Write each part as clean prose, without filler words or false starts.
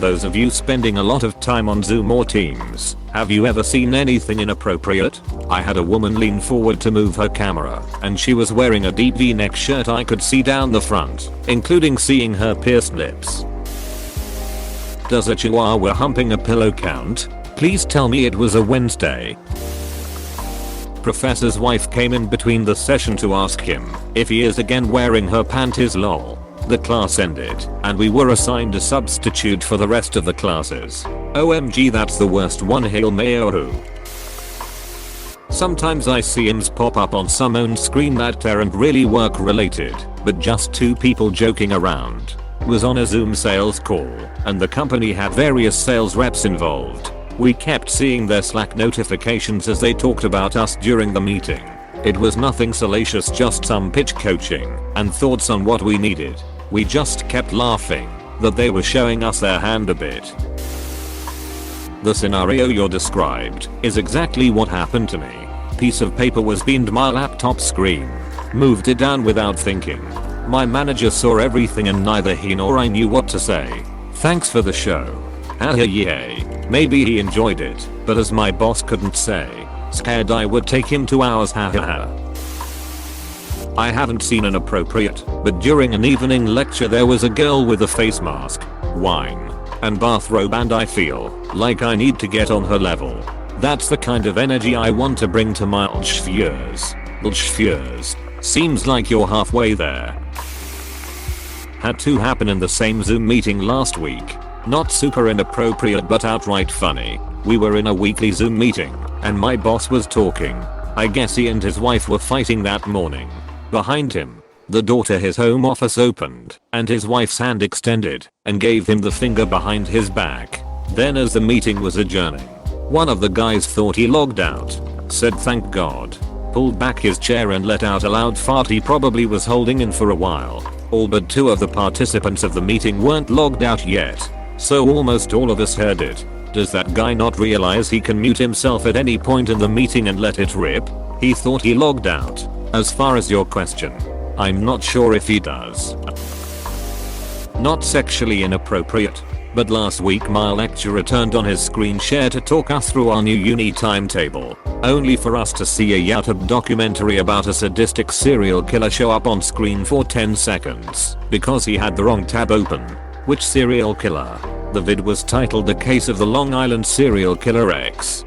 those of you spending a lot of time on Zoom or Teams, have you ever seen anything inappropriate? I had a woman lean forward to move her camera, and she was wearing a deep V-neck shirt I could see down the front, including seeing her pierced lips. Does a chihuahua humping a pillow count? Please tell me it was a Wednesday. Professor's wife came in between the session to ask him if he is again wearing her panties lol. The class ended, and we were assigned a substitute for the rest of the classes. OMG, that's the worst one. Hail Mayo. Sometimes I see IMs pop up on some own screen that aren't really work related, but just two people joking around. Was on a Zoom sales call, and the company had various sales reps involved. We kept seeing their Slack notifications as they talked about us during the meeting. It was nothing salacious, just some pitch coaching and thoughts on what we needed. We just kept laughing that they were showing us their hand a bit. The scenario you described is exactly what happened to me. Piece of paper was beamed my laptop screen. Moved it down without thinking. My manager saw everything and neither he nor I knew what to say. Thanks for the show. Yay. Maybe he enjoyed it, but as my boss couldn't say, scared I would take him 2 hours. I haven't seen inappropriate, but during an evening lecture there was a girl with a face mask, wine, and bathrobe, and I feel like I need to get on her level. That's the kind of energy I want to bring to my Lschfjers. Seems like you're halfway there. Had to happen in the same Zoom meeting last week. Not super inappropriate but outright funny. We were in a weekly Zoom meeting, and my boss was talking. I guess he and his wife were fighting that morning. Behind him, the door to his home office opened, and his wife's hand extended and gave him the finger behind his back. Then as the meeting was adjourning, one of the guys thought he logged out, said thank God, pulled back his chair and let out a loud fart he probably was holding in for a while. All but 2 of the participants of the meeting weren't logged out yet, so almost all of us heard it. Does that guy not realize he can mute himself at any point in the meeting and let it rip? He thought he logged out. As far as your question, I'm not sure if he does. Not sexually inappropriate, but last week my lecturer turned on his screen share to talk us through our new uni timetable, only for us to see a YouTube documentary about a sadistic serial killer show up on screen for 10 seconds because he had the wrong tab open. Which serial killer? The vid was titled The Case of the Long Island Serial Killer X.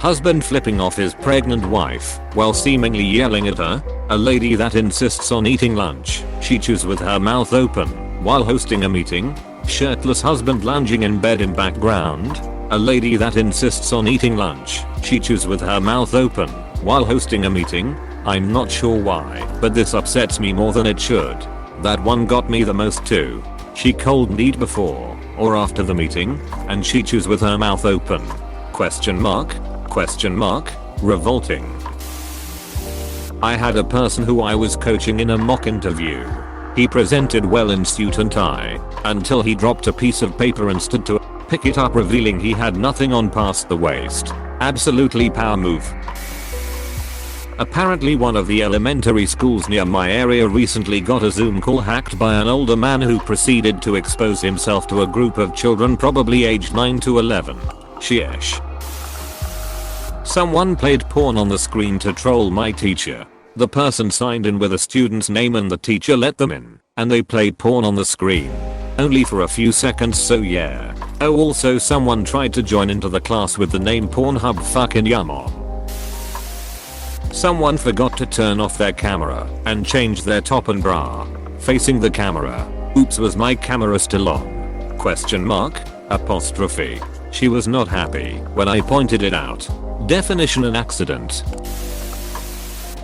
Husband flipping off his pregnant wife while seemingly yelling at her. A lady that insists on eating lunch she chews with her mouth open while hosting a meeting. Shirtless husband lounging in bed in background. A lady that insists on eating lunch she chews with her mouth open while hosting a meeting. I'm not sure why, but this upsets me more than it should. That one got me the most too. She couldn't eat before or after the meeting, and she chews with her mouth open. Question mark? Revolting. I had a person who I was coaching in a mock interview. He presented well in suit and tie until he dropped a piece of paper and stood to pick it up, revealing he had nothing on past the waist. Absolutely power move. Apparently one of the elementary schools near my area recently got a Zoom call hacked by an older man who proceeded to expose himself to a group of children probably aged 9 to 11. Sheesh. Someone played porn on the screen to troll my teacher. The person signed in with a student's name and the teacher let them in, and they played porn on the screen. Only for a few seconds, so yeah. Oh, also someone tried to join into the class with the name Pornhub fucking Yamon. Someone forgot to turn off their camera and change their top and bra facing the camera. Oops, was my camera still on? Question mark? Apostrophe. She was not happy when I pointed it out. Definition: an accident.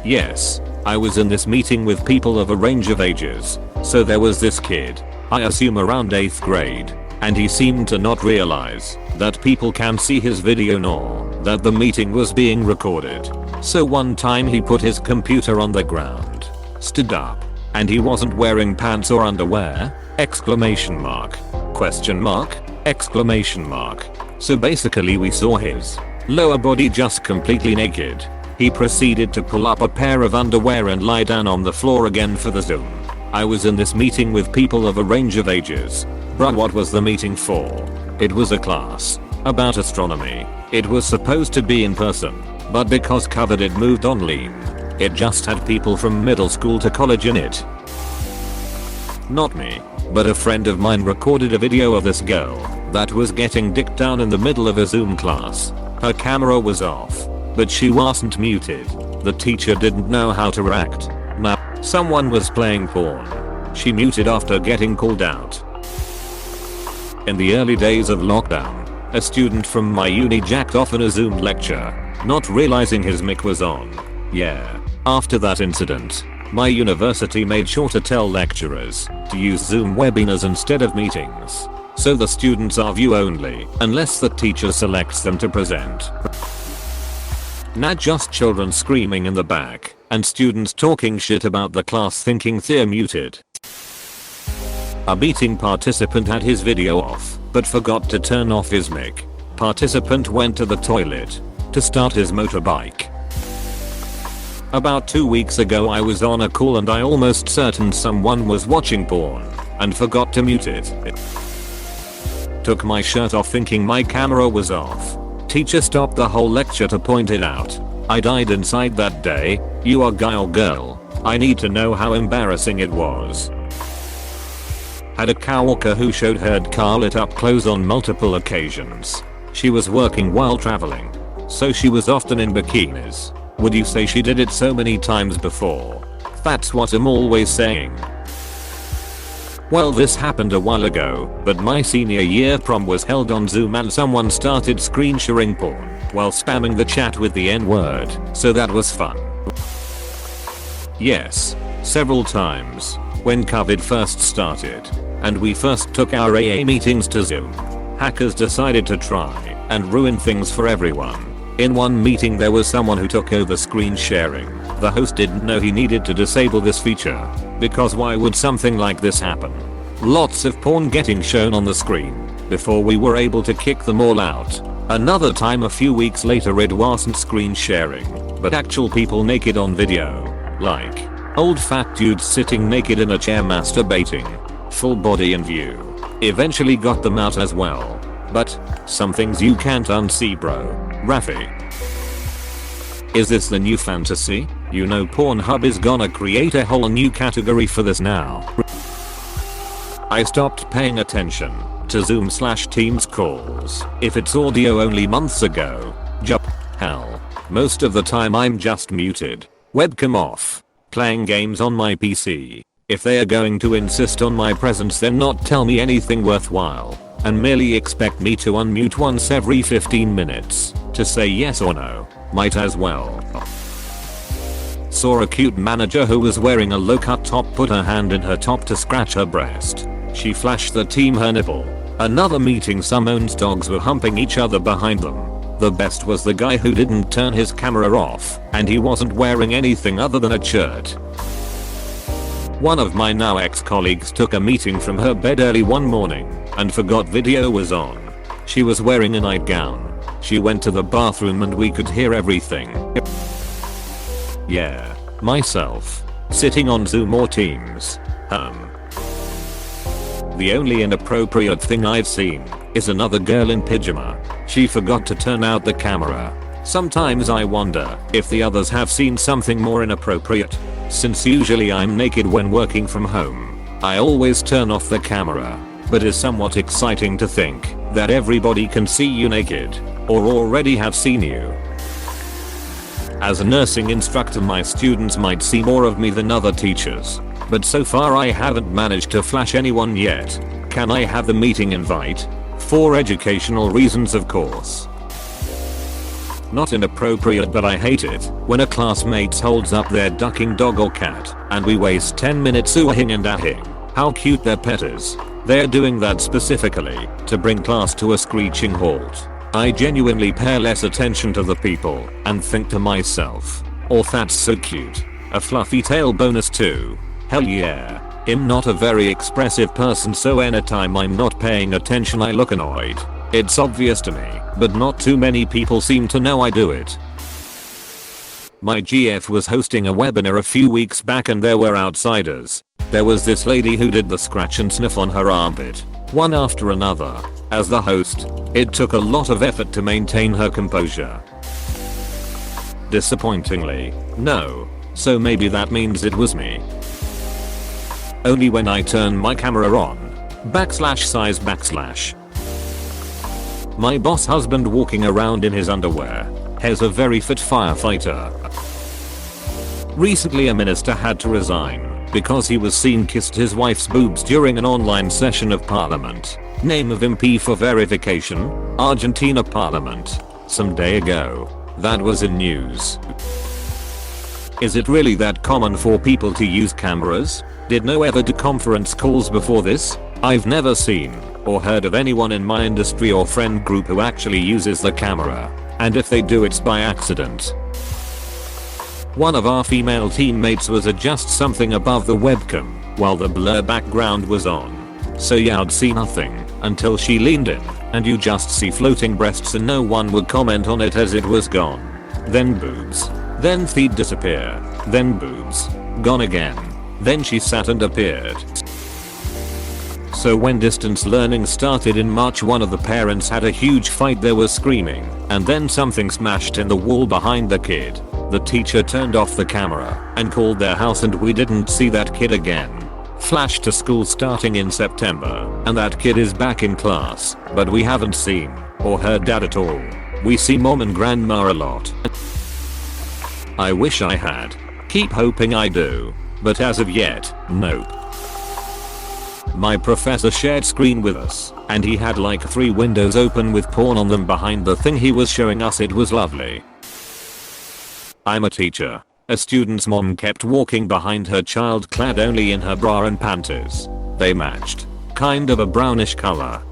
Yes, I was in this meeting with people of a range of ages. So there was this kid, I assume around 8th grade, and he seemed to not realize that people can see his video nor that the meeting was being recorded. So one time he put his computer on the ground, stood up, and he wasn't wearing pants or underwear? Exclamation mark. Question mark? Exclamation mark. So basically we saw his lower body just completely naked. He proceeded to pull up a pair of underwear and lie down on the floor again for the Zoom. I was in this meeting with people of a range of ages. Bruh, what was the meeting for? It was a class about astronomy. It was supposed to be in person, but because COVID it moved online. It just had people from middle school to college in it. Not me, but a friend of mine recorded a video of this girl that was getting dicked down in the middle of a Zoom class. Her camera was off, but she wasn't muted. The teacher didn't know how to react. Now, someone was playing porn. She muted after getting called out. In the early days of lockdown, a student from my uni jacked off in a Zoom lecture, not realizing his mic was on. Yeah. After that incident, my university made sure to tell lecturers to use Zoom webinars instead of meetings, so the students are view only unless the teacher selects them to present. Not just children screaming in the back and students talking shit about the class thinking they're muted. A meeting participant had his video off but forgot to turn off his mic. Participant went to the toilet to start his motorbike. About 2 weeks ago I was on a call and I almost certain someone was watching porn and forgot to mute it. Took my shirt off thinking my camera was off. Teacher stopped the whole lecture to point it out. I died inside that day. You are guy or girl? I need to know how embarrassing it was. Had a coworker who showed her car lit up close on multiple occasions. She was working while traveling, so she was often in bikinis. Would you say she did it so many times before? That's what I'm always saying. Well, this happened a while ago, but my senior year prom was held on Zoom and someone started screen sharing porn while spamming the chat with the N-word, so that was fun. Yes, several times, when COVID first started, and we first took our AA meetings to Zoom, hackers decided to try and ruin things for everyone. In one meeting there was someone who took over screen sharing. The host didn't know he needed to disable this feature, because why would something like this happen? Lots of porn getting shown on the screen before we were able to kick them all out. Another time a few weeks later it wasn't screen sharing, but actual people naked on video. Like old fat dudes sitting naked in a chair masturbating. Full body in view. Eventually got them out as well. But some things you can't unsee, bro. Rafi. Is this the new fantasy? You know Pornhub is gonna create a whole new category for this now. I stopped paying attention to Zoom/Teams calls if it's audio only months ago. Hell. Most of the time I'm just muted. Webcam off. Playing games on my PC. If they are going to insist on my presence then not tell me anything worthwhile and merely expect me to unmute once every 15 minutes to say yes or no. Might as well. Saw a cute manager who was wearing a low-cut top put her hand in her top to scratch her breast. She flashed the team her nipple. Another meeting some owns dogs were humping each other behind them. The best was the guy who didn't turn his camera off and he wasn't wearing anything other than a shirt. One of my now ex-colleagues took a meeting from her bed early one morning and forgot video was on. She was wearing a nightgown. She went to the bathroom and we could hear everything. Yeah, myself. Sitting on Zoom or Teams. The only inappropriate thing I've seen is another girl in pyjama. She forgot to turn out the camera. Sometimes I wonder if the others have seen something more inappropriate. Since usually I'm naked when working from home, I always turn off the camera, but it's somewhat exciting to think that everybody can see you naked, or already have seen you. As a nursing instructor my students might see more of me than other teachers, but so far I haven't managed to flash anyone yet. Can I have the meeting invite? For educational reasons of course. Not inappropriate but I hate it when a classmate holds up their ducking dog or cat and we waste 10 minutes oohing and ahing how cute their pet is. They're doing that specifically to bring class to a screeching halt. I genuinely pay less attention to the people and think to myself, oh that's so cute. A fluffy tail bonus too. Hell yeah. I'm not a very expressive person so anytime I'm not paying attention I look annoyed. It's obvious to me, but not too many people seem to know I do it. My GF was hosting a webinar a few weeks back and there were outsiders There was this lady who did the scratch and sniff on her armpit, one after another. As the host, it took a lot of effort to maintain her composure. Disappointingly, no. So maybe that means it was me. Only when I turn my camera on. /size /. My boss husband walking around in his underwear. Has a very fit firefighter. Recently a minister had to resign because he was seen kissed his wife's boobs during an online session of parliament. Name of MP for verification, Argentina Parliament. Some day ago. That was in news. Is it really that common for people to use cameras? Did no ever do conference calls before this? I've never seen or heard of anyone in my industry or friend group who actually uses the camera. And if they do, it's by accident. One of our female teammates was adjust something above the webcam while the blur background was on. So yeah, I'd see nothing until she leaned in and you just see floating breasts and no one would comment on it as it was gone. Then boobs. Then feet disappear. Then boobs. Gone again. Then she sat and appeared. So when distance learning started in March, one of the parents had a huge fight. There was screaming and then something smashed in the wall behind the kid. The teacher turned off the camera and called their house and we didn't see that kid again. Flash to school starting in September and that kid is back in class, but we haven't seen or heard dad at all. We see mom and grandma a lot. I wish I had. Keep hoping I do. But as of yet, nope. My professor shared screen with us and he had like 3 windows open with porn on them behind the thing he was showing us. It was lovely. I'm a teacher. A student's mom kept walking behind her child clad only in her bra and panties. They matched. Kind of a brownish color.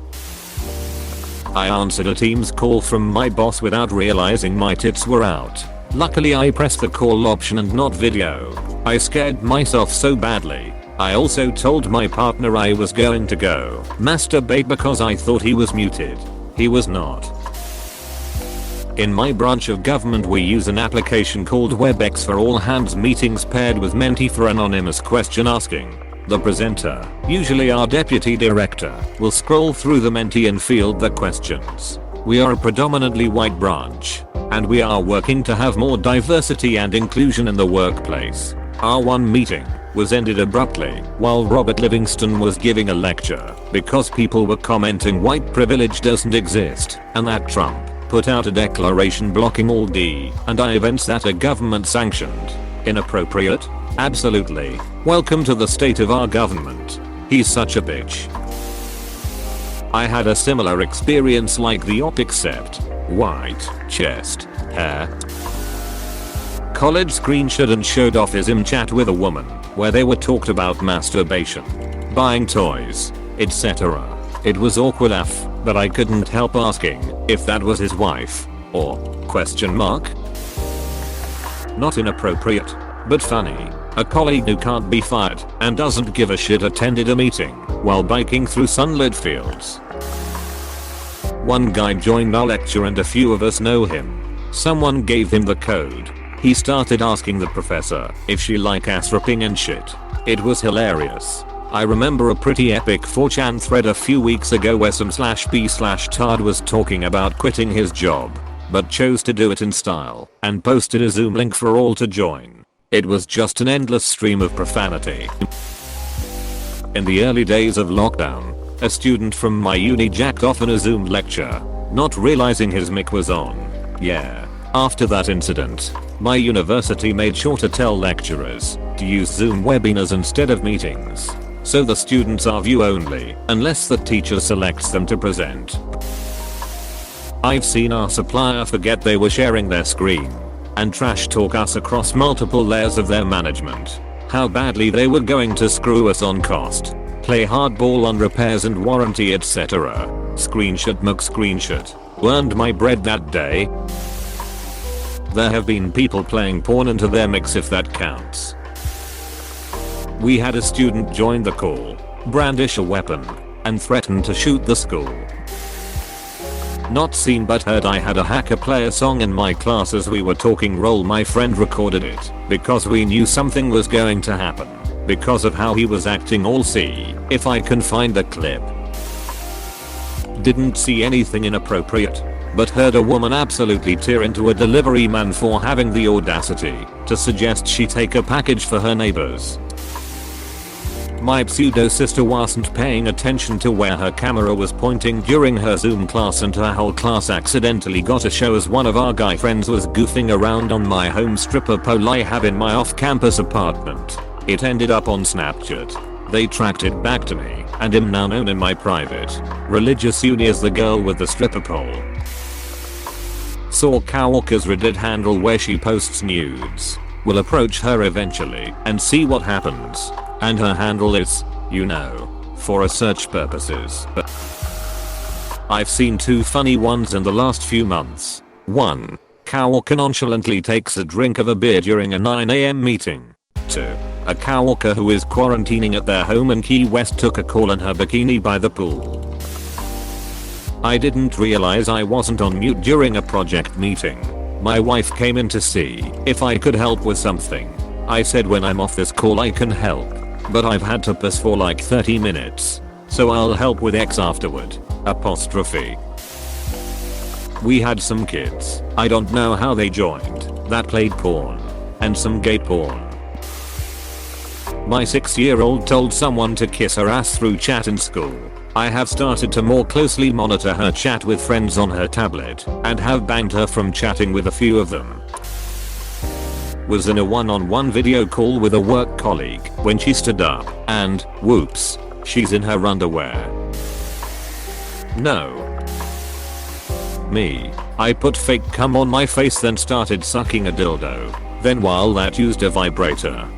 I answered a Teams call from my boss without realizing my tits were out. Luckily I pressed the call option and not video. I scared myself so badly. I also told my partner I was going to go masturbate because I thought he was muted. He was not. In my branch of government we use an application called WebEx for all hands meetings paired with Menti for anonymous question asking. The presenter, usually our deputy director, will scroll through the Menti and field the questions. We are a predominantly white branch, and we are working to have more diversity and inclusion in the workplace. Our one meeting was ended abruptly while Robert Livingston was giving a lecture because people were commenting white privilege doesn't exist and that Trump put out a declaration blocking all D&I events that are government sanctioned. Inappropriate? Absolutely. Welcome to the state of our government. He's such a bitch. I had a similar experience like the op except white chest hair. College screenshot and showed off his chat with a woman where they were talked about masturbation, buying toys, etc. It was awkward AF, but I couldn't help asking if that was his wife or question mark. Not inappropriate, but funny. A colleague who can't be fired and doesn't give a shit attended a meeting while biking through sunlit fields. One guy joined our lecture and a few of us know him. Someone gave him the code. He started asking the professor if she like ass ripping and shit. It was hilarious. I remember a pretty epic 4chan thread a few weeks ago where some /p/tard was talking about quitting his job, but chose to do it in style and posted a Zoom link for all to join. It was just an endless stream of profanity. In the early days of lockdown, a student from my uni jacked off in a Zoom lecture, not realizing his mic was on. Yeah. After that incident, my university made sure to tell lecturers to use Zoom webinars instead of meetings. So the students are view only unless the teacher selects them to present. I've seen our supplier forget they were sharing their screen and trash talk us across multiple layers of their management. How badly they were going to screw us on cost, play hardball on repairs and warranty, etc. Screenshot mug screenshot. Earned my bread that day. There have been people playing porn into their mix if that counts. We had a student join the call, brandish a weapon, and threaten to shoot the school. Not seen but heard. I had a hacker play a song in my class as we were talking. My friend recorded it because we knew something was going to happen. because of how he was acting. I'll see if I can find the clip. Didn't see anything inappropriate, but heard a woman absolutely tear into a delivery man for having the audacity to suggest she take a package for her neighbors. My pseudo sister wasn't paying attention to where her camera was pointing during her Zoom class, and her whole class accidentally got a show as one of our guy friends was goofing around on my home stripper pole I have in my off-campus apartment. It ended up on Snapchat. They tracked it back to me and am now known in my private religious uni as the girl with the stripper pole. Saw Kawaka's Reddit handle where she posts nudes. Will approach her eventually and see what happens. And her handle is, you know, for research purposes. I've seen 2 funny ones in the last few months. 1. Kawaka nonchalantly takes a drink of a beer during a 9 AM meeting. 2. A Kawaka who is quarantining at their home in Key West took a call in her bikini by the pool. I didn't realize I wasn't on mute during a project meeting. My wife came in to see if I could help with something. I said when I'm off this call I can help, but I've had to piss for like 30 minutes, so I'll help with X afterward. Apostrophe. We had some kids, I don't know how they joined, that played porn. And some gay porn. My 6-year-old told someone to kiss her ass through chat in school. I have started to more closely monitor her chat with friends on her tablet and have banned her from chatting with a few of them. Was in a one-on-one video call with a work colleague when she stood up and, whoops, she's in her underwear. No. Me. I put fake cum on my face then started sucking a dildo. Then while that used a vibrator.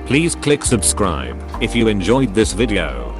Please click subscribe if you enjoyed this video.